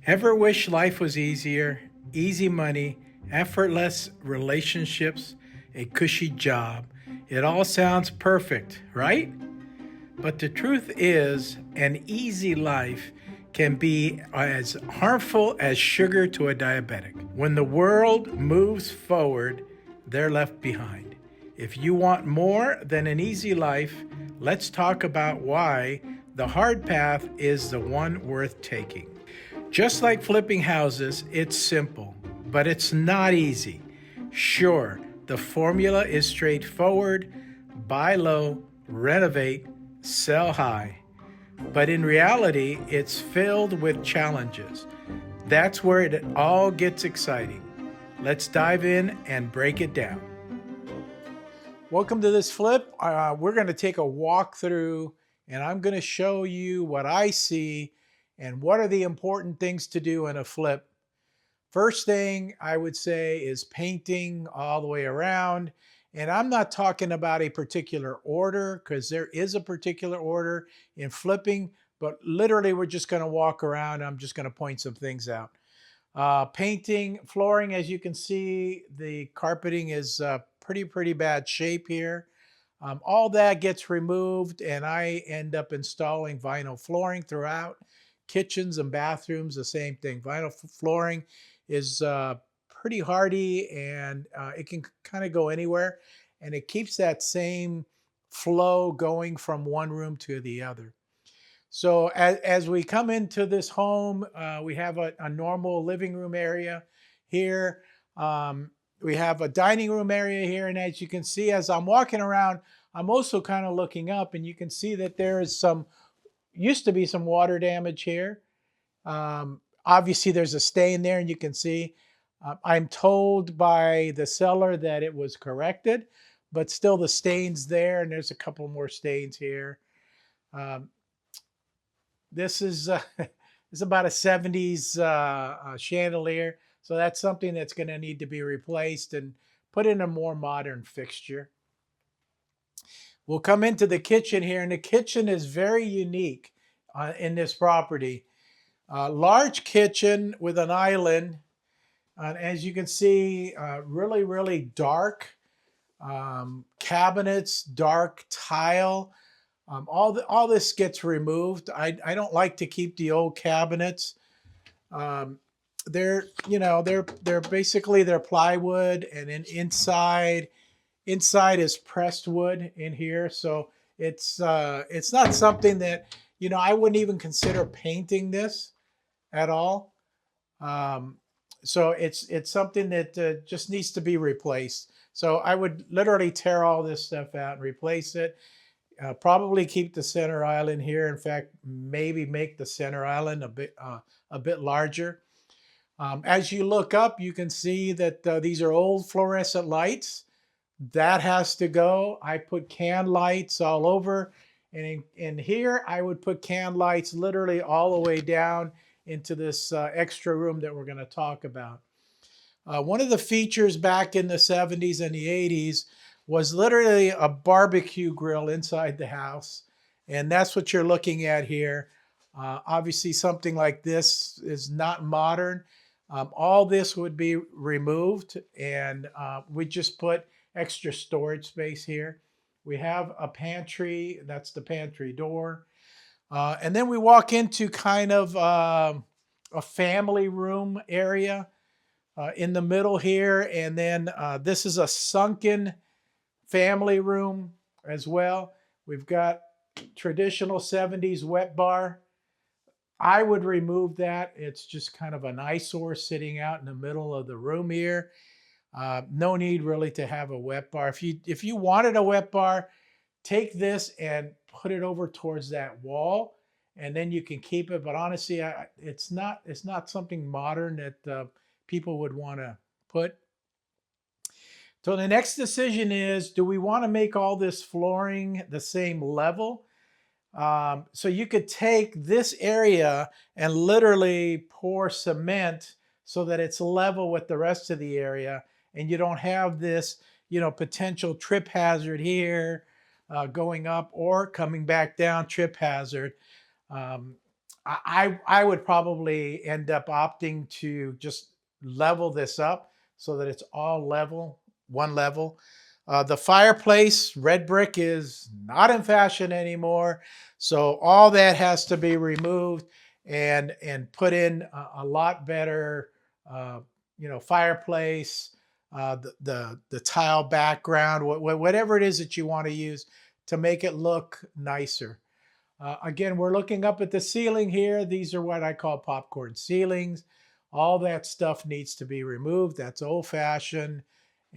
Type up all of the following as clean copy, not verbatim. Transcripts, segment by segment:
Ever wish life was easier, easy money, effortless relationships, a cushy job? It all sounds perfect, right? But the truth is, an easy life can be as harmful as sugar to a diabetic. When the world moves forward, they're left behind. If you want more than an easy life, let's talk about why the hard path is the one worth taking. Just like flipping houses, it's simple, but it's not easy. Sure, the formula is straightforward: buy low, renovate, sell high. But in reality, it's filled with challenges. That's where it all gets exciting. Let's dive in and break it down. Welcome to this flip. We're going to take a walk through, and I'm going to show you what I see and what are the important things to do in a flip. First thing I would say is painting all the way around. And I'm not talking about a particular order, because there is a particular order in flipping, but literally we're just going to walk around. I'm just going to point some things out. Painting, flooring, as you can see, the carpeting is pretty bad shape here. All that gets removed, and I end up installing vinyl flooring throughout. Kitchens and bathrooms, the same thing. Vinyl flooring is pretty hardy, and it can kind of go anywhere, and it keeps that same flow going from one room to the other. So as we come into this home, we have a normal living room area here. We have a dining room area here, and as you can see, as I'm walking around, I'm also kind of looking up, and you can see that there is used to be some water damage here. Obviously, there's a stain there, and you can see. I'm told by the seller that it was corrected, but still the stain's there, and there's a couple more stains here. This is is about a 70s chandelier, so that's something that's going to need to be replaced and put in a more modern fixture. We'll come into the kitchen here, and the kitchen is very unique in this property. Large kitchen with an island, and as you can see, really dark cabinets, dark tile. All this gets removed. I don't like to keep the old cabinets. They're basically they're plywood, and then inside is pressed wood in here. So it's not something that, I wouldn't even consider painting this at all. So it's something that just needs to be replaced. So I would literally tear all this stuff out and replace it. Probably keep the center island here. In fact, maybe make the center island a bit larger. As you look up, you can see that these are old fluorescent lights. That has to go. I put can lights all over. And in here, I would put can lights literally all the way down into this extra room that we're going to talk about. One of the features back in the 70s and the 80s was literally a barbecue grill inside the house. And that's what you're looking at here. Obviously, something like this is not modern. All this would be removed, and we just put extra storage space here. We have a pantry. That's the pantry door. And then we walk into kind of a family room area in the middle here. And then this is a sunken family room as well. We've got traditional 70s wet bar. I would remove that. It's just kind of an eyesore sitting out in the middle of the room here. No need really to have a wet bar. If you wanted a wet bar, take this and put it over towards that wall, and then you can keep it. But honestly, it's not something modern that people would want to put. So the next decision is, do we want to make all this flooring the same level? So you could take this area and literally pour cement so that it's level with the rest of the area, and you don't have this, potential trip hazard here, going up or coming back down, trip hazard. I would probably end up opting to just level this up so that it's all level, one level. The fireplace, red brick, is not in fashion anymore. So all that has to be removed and put in a lot better, uh, fireplace, the tile background, whatever it is that you want to use to make it look nicer. Again, we're looking up at the ceiling here. These are what I call popcorn ceilings. All that stuff needs to be removed. That's old fashioned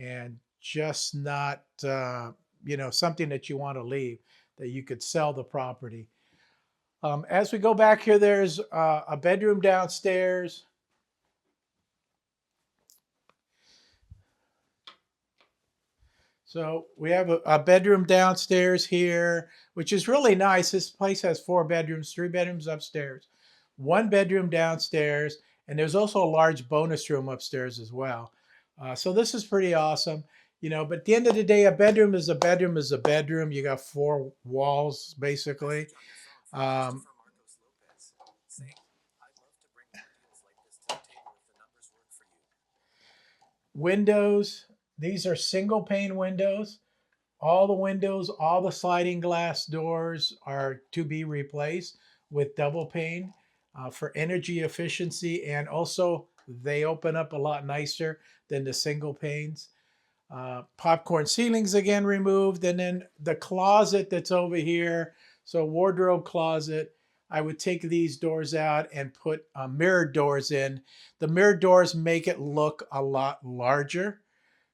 and just not, something that you want to leave, that you could sell the property. As we go back here, there's a bedroom downstairs. So we have a bedroom downstairs here, which is really nice. This place has 4 bedrooms, 3 bedrooms upstairs, 1 bedroom downstairs, and there's also a large bonus room upstairs as well. So this is pretty awesome. But at the end of the day, a bedroom is a bedroom is a bedroom. You got 4 walls basically. Um, Windows, these are single pane windows. All the windows, all the sliding glass doors are to be replaced with double pane for energy efficiency, and also they open up a lot nicer than the single panes. Popcorn ceilings again removed, and then the closet that's over here, so wardrobe closet, I would take these doors out and put mirror doors in. The mirror doors make it look a lot larger.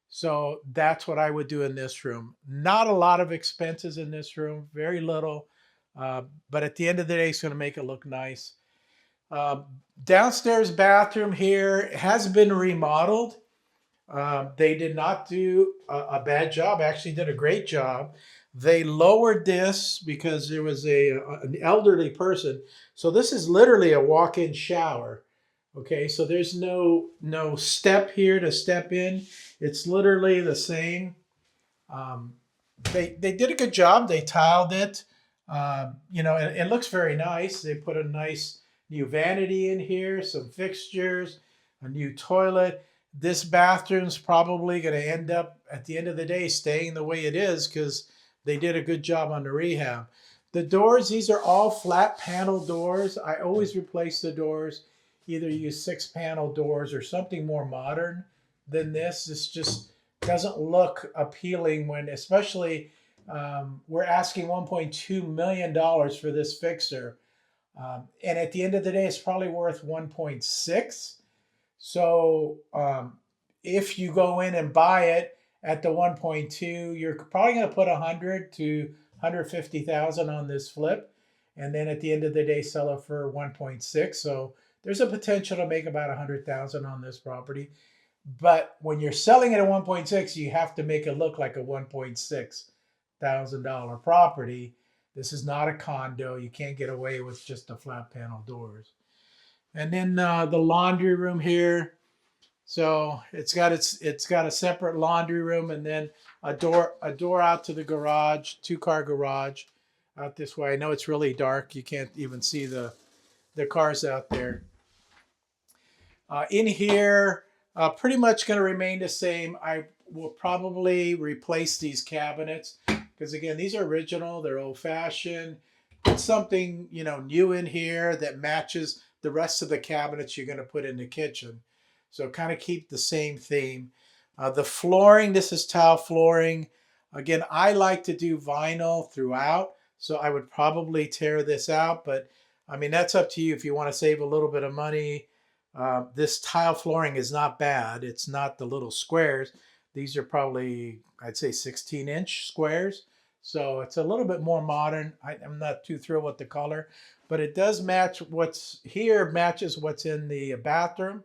So that's what I would do in this room. Not a lot of expenses in this room, very little. But at the end of the day, it's going to make it look nice. Uh, Downstairs bathroom here has been remodeled. They did not do a bad job, actually did a great job. They lowered this because there was an elderly person. So this is literally a walk-in shower. Okay, so there's no step here to step in. It's literally the same. Um, they did a good job. They tiled it. It looks very nice. They put a nice new vanity in here, some fixtures, a new toilet. This bathroom's probably going to end up at the end of the day staying the way it is because they did a good job on the rehab. The doors, these are all flat panel doors. I always replace the doors, either use 6-panel doors or something more modern than this. This just doesn't look appealing when, especially, we're asking $1.2 million for this fixer. And at the end of the day, it's probably worth 1.6. So if you go in and buy it at the 1.2, you're probably going to put 100 to 150,000 on this flip, and then at the end of the day, sell it for 1.6. So there's a potential to make about 100,000 on this property. But when you're selling it at 1.6, you have to make it look like a $1.6 thousand property. This is not a condo. You can't get away with just the flat panel doors. And then the laundry room here. So it's got a separate laundry room, and then a door out to the garage, 2-car garage out this way. I know it's really dark. You can't even see the cars out there. In here, pretty much going to remain the same. I will probably replace these cabinets because, again, these are original. They're old-fashioned. Put something new in here that matches the rest of the cabinets you're going to put in the kitchen. So kind of keep the same theme. The flooring, this is tile flooring. Again, I like to do vinyl throughout, so I would probably tear this out. But, I mean, that's up to you if you want to save a little bit of money. This tile flooring is not bad. It's not the little squares. These are probably, I'd say, 16-inch squares. So it's a little bit more modern. I'm not too thrilled with the color, but it does match what's here, matches what's in the bathroom.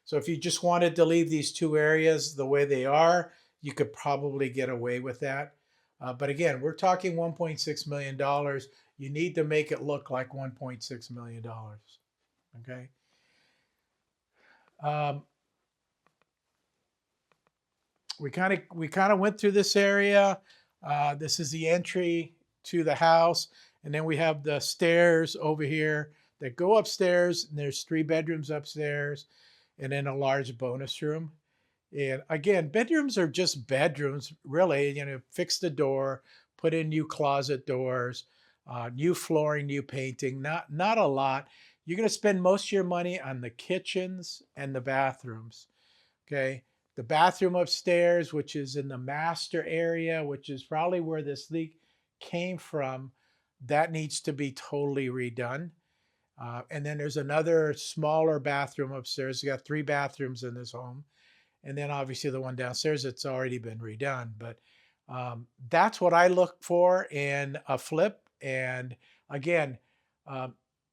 So if you just wanted to leave these 2 areas the way they are, you could probably get away with that. But again, we're talking $1.6 million. You need to make it look like $1.6 million. Okay. We kind of went through this area. This is the entry to the house, and then we have the stairs over here that go upstairs, and there's 3 bedrooms upstairs and then a large bonus room. And again, bedrooms are just bedrooms, really. Fix the door, put in new closet doors, new flooring, new painting. Not a lot. You're going to spend most of your money on the kitchens and the bathrooms. Okay, the bathroom upstairs, which is in the master area, which is probably where this leak came from, that needs to be totally redone. And then there's another smaller bathroom upstairs. You got 3 bathrooms in this home. And then obviously the one downstairs, it's already been redone. But that's what I look for in a flip. And again,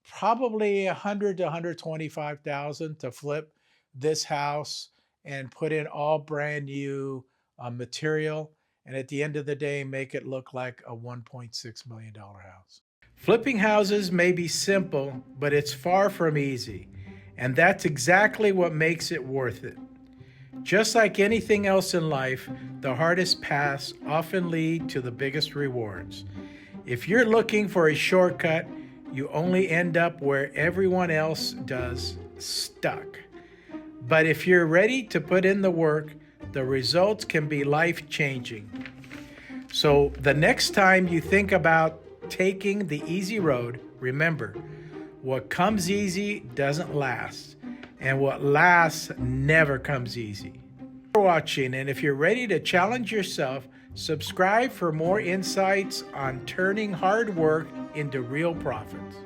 probably 100 to 125,000 to flip this house and put in all brand new material. And at the end of the day, make it look like a $1.6 million house. Flipping houses may be simple, but it's far from easy. And that's exactly what makes it worth it. Just like anything else in life, the hardest paths often lead to the biggest rewards. If you're looking for a shortcut, you only end up where everyone else does, stuck. But if you're ready to put in the work, the results can be life-changing. So the next time you think about taking the easy road, remember, what comes easy doesn't last, and what lasts never comes easy. Thanks for watching, and if you're ready to challenge yourself, subscribe for more insights on turning hard work into real profits.